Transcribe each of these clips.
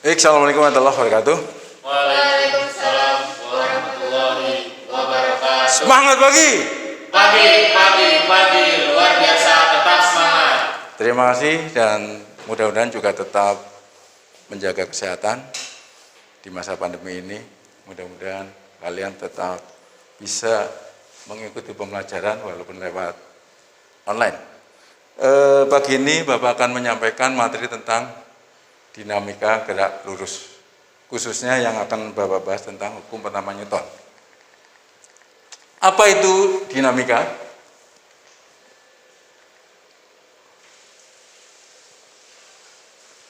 Assalamualaikum warahmatullahi wabarakatuh. Waalaikumsalam warahmatullahi wabarakatuh. Semangat pagi. Pagi, luar biasa, tetap semangat. Terima kasih dan mudah-mudahan juga tetap menjaga kesehatan di masa pandemi ini. Mudah-mudahan kalian tetap bisa mengikuti pembelajaran walaupun lewat online. Pagi ini Bapak akan menyampaikan materi tentang dinamika gerak lurus, khususnya yang akan Bapak bahas tentang hukum pertama Newton. Apa itu dinamika?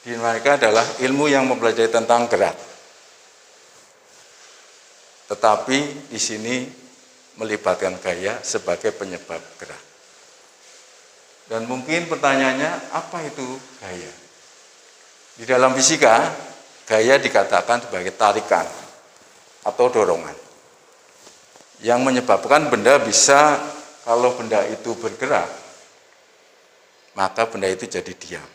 Dinamika adalah ilmu yang mempelajari tentang gerak. Tetapi di sini melibatkan gaya sebagai penyebab gerak. Dan mungkin pertanyaannya, apa itu gaya? Di dalam fisika, gaya dikatakan sebagai tarikan atau dorongan yang menyebabkan benda bisa, kalau benda itu bergerak, maka benda itu jadi diam.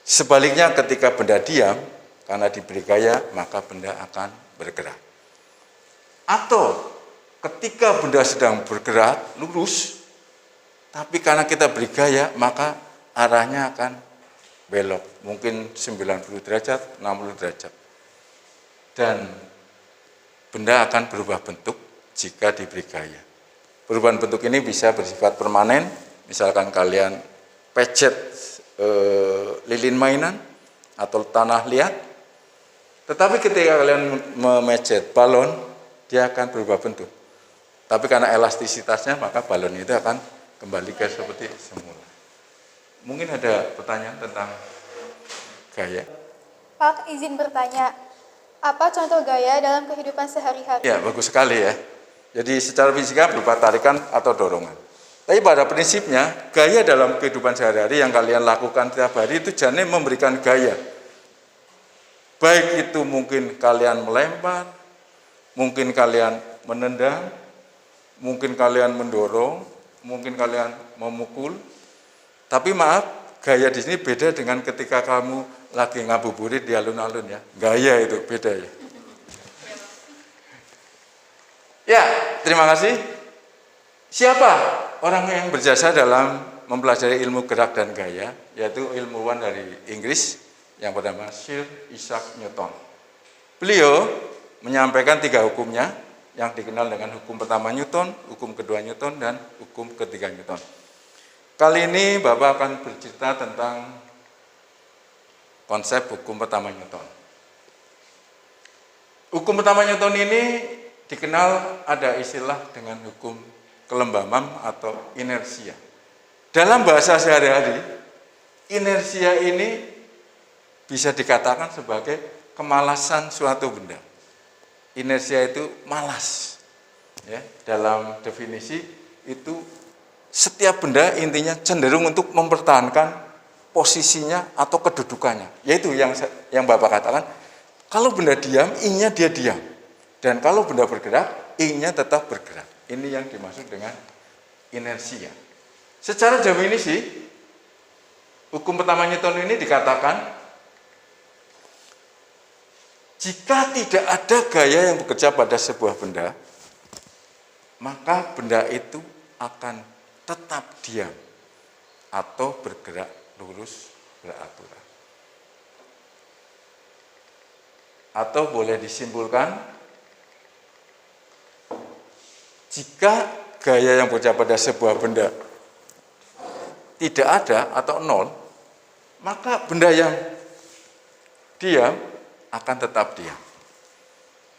Sebaliknya ketika benda diam, karena diberi gaya, maka benda akan bergerak. Atau ketika benda sedang bergerak lurus, tapi karena kita beri gaya, maka arahnya akan belok, mungkin 90 derajat, 60 derajat. Dan benda akan berubah bentuk jika diberi gaya. Perubahan bentuk ini bisa bersifat permanen, misalkan kalian pecet lilin mainan atau tanah liat. Tetapi ketika kalian memecet balon, dia akan berubah bentuk. Tapi karena elastisitasnya, maka balon itu akan kembali ke seperti semula. Mungkin ada pertanyaan tentang gaya? Pak, izin bertanya, apa contoh gaya dalam kehidupan sehari-hari? Ya, bagus sekali ya. Jadi secara fisika berupa tarikan atau dorongan. Tapi pada prinsipnya, gaya dalam kehidupan sehari-hari yang kalian lakukan setiap hari itu jangan memberikan gaya. Baik itu mungkin kalian melempar, mungkin kalian menendang, mungkin kalian mendorong, mungkin kalian memukul. Tapi maaf, gaya di sini beda dengan ketika kamu lagi ngabuburit di alun-alun ya. Gaya itu beda ya. Ya, terima kasih. Siapa orang yang berjasa dalam mempelajari ilmu gerak dan gaya? Yaitu ilmuwan dari Inggris yang bernama Sir Isaac Newton. Beliau menyampaikan 3 hukumnya yang dikenal dengan hukum pertama Newton, hukum kedua Newton, dan hukum ketiga Newton. Kali ini Bapak akan bercerita tentang konsep hukum pertama Newton. Hukum pertama Newton ini dikenal ada istilah dengan hukum kelembaban atau inersia. Dalam bahasa sehari-hari, inersia ini bisa dikatakan sebagai kemalasan suatu benda. Inersia itu malas. Ya, dalam definisi itu setiap benda intinya cenderung untuk mempertahankan posisinya atau kedudukannya. Yaitu yang Bapak katakan, kalau benda diam, inginnya dia diam. Dan kalau benda bergerak, inginnya tetap bergerak. Ini yang dimaksud dengan inersia. Secara definisi, hukum pertama Newton ini dikatakan, jika tidak ada gaya yang bekerja pada sebuah benda, maka benda itu akan tetap diam atau bergerak lurus beraturan. Atau boleh disimpulkan, jika gaya yang bekerja pada sebuah benda tidak ada atau nol, maka benda yang diam akan tetap diam.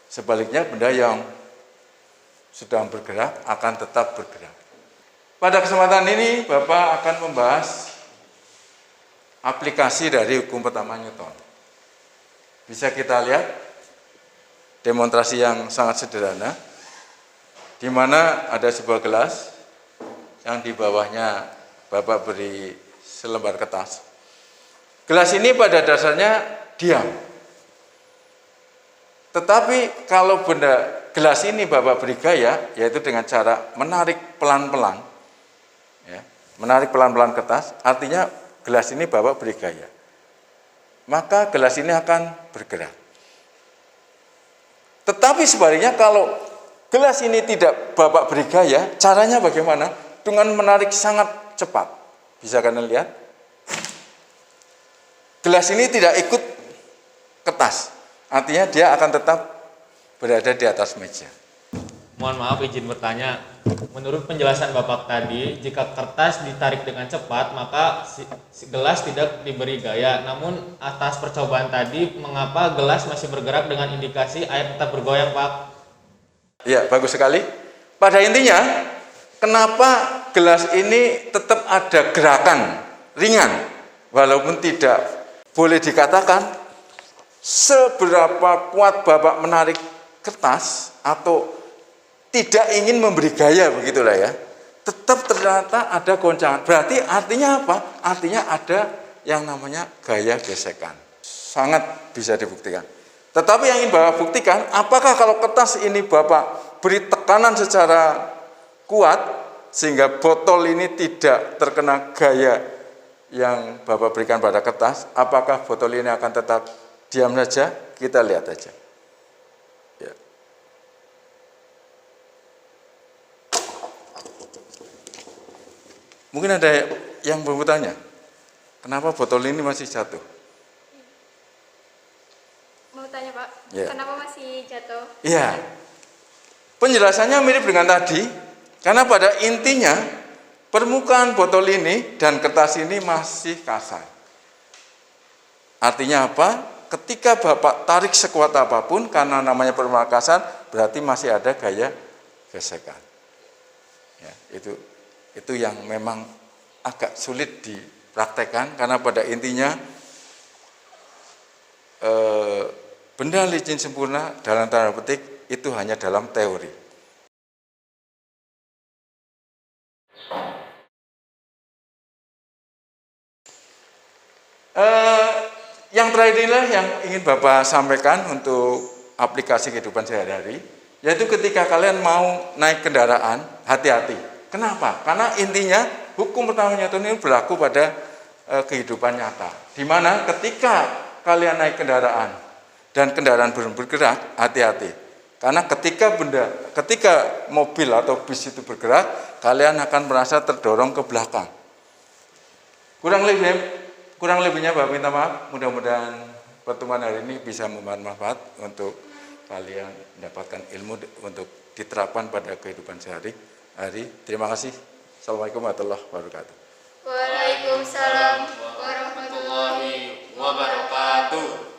Sebaliknya benda yang sedang bergerak akan tetap bergerak. Pada kesempatan ini Bapak akan membahas aplikasi dari hukum pertama Newton. Bisa kita lihat demonstrasi yang sangat sederhana, di mana ada sebuah gelas yang di bawahnya Bapak beri selembar kertas. Gelas ini pada dasarnya diam. Tetapi kalau benda gelas ini Bapak beri gaya, yaitu dengan cara menarik pelan-pelan, ya, menarik pelan-pelan kertas, artinya gelas ini Bapak beri gaya. maka gelas ini akan bergerak. Tetapi sebaliknya kalau gelas ini tidak Bapak beri gaya, caranya bagaimana? Dengan menarik sangat cepat. Bisa kalian lihat? Gelas ini tidak ikut kertas. Artinya dia akan tetap berada di atas meja. Mohon maaf izin bertanya. Menurut penjelasan Bapak tadi, jika kertas ditarik dengan cepat, maka si gelas tidak diberi gaya. Namun atas percobaan tadi, mengapa gelas masih bergerak dengan indikasi air tetap bergoyang, Pak? Ya, bagus sekali. Pada intinya, kenapa gelas ini tetap ada gerakan ringan, walaupun tidak boleh dikatakan seberapa kuat Bapak menarik kertas atau tidak ingin memberi gaya, begitulah ya. Tetap ternyata ada goncangan. Berarti artinya apa? Artinya ada yang namanya gaya gesekan. Sangat bisa dibuktikan. Tetapi yang ingin Bapak buktikan, apakah kalau kertas ini Bapak beri tekanan secara kuat sehingga botol ini tidak terkena gaya yang Bapak berikan pada kertas, apakah botol ini akan tetap diam saja? Kita lihat aja. Ya. Mungkin ada yang bertanya, kenapa botol ini masih jatuh? Mau tanya Pak, Ya. kenapa masih jatuh? Iya, penjelasannya mirip dengan tadi, karena pada intinya permukaan botol ini dan kertas ini masih kasar. Artinya apa? Ketika Bapak tarik sekuat apapun, karena namanya permukaan kasar, berarti masih ada gaya gesekan. Ya, itu yang memang agak sulit dipraktekkan, karena pada intinya benda licin sempurna dalam tanda petik itu hanya dalam teori. Yang terakhir inilah yang ingin Bapak sampaikan untuk aplikasi kehidupan sehari-hari, yaitu ketika kalian mau naik kendaraan, hati-hati. Kenapa? Karena intinya hukum pertama Newton ini berlaku pada kehidupan nyata. Di mana ketika kalian naik kendaraan dan kendaraan bergerak, hati-hati. Karena ketika mobil atau bis itu bergerak, kalian akan merasa terdorong ke belakang. Kurang lebihnya Bapak minta maaf. Mudah-mudahan pertemuan hari ini bisa bermanfaat untuk kalian mendapatkan ilmu untuk diterapkan pada kehidupan sehari-hari. Terima kasih. Assalamualaikum warahmatullahi wabarakatuh. Waalaikumsalam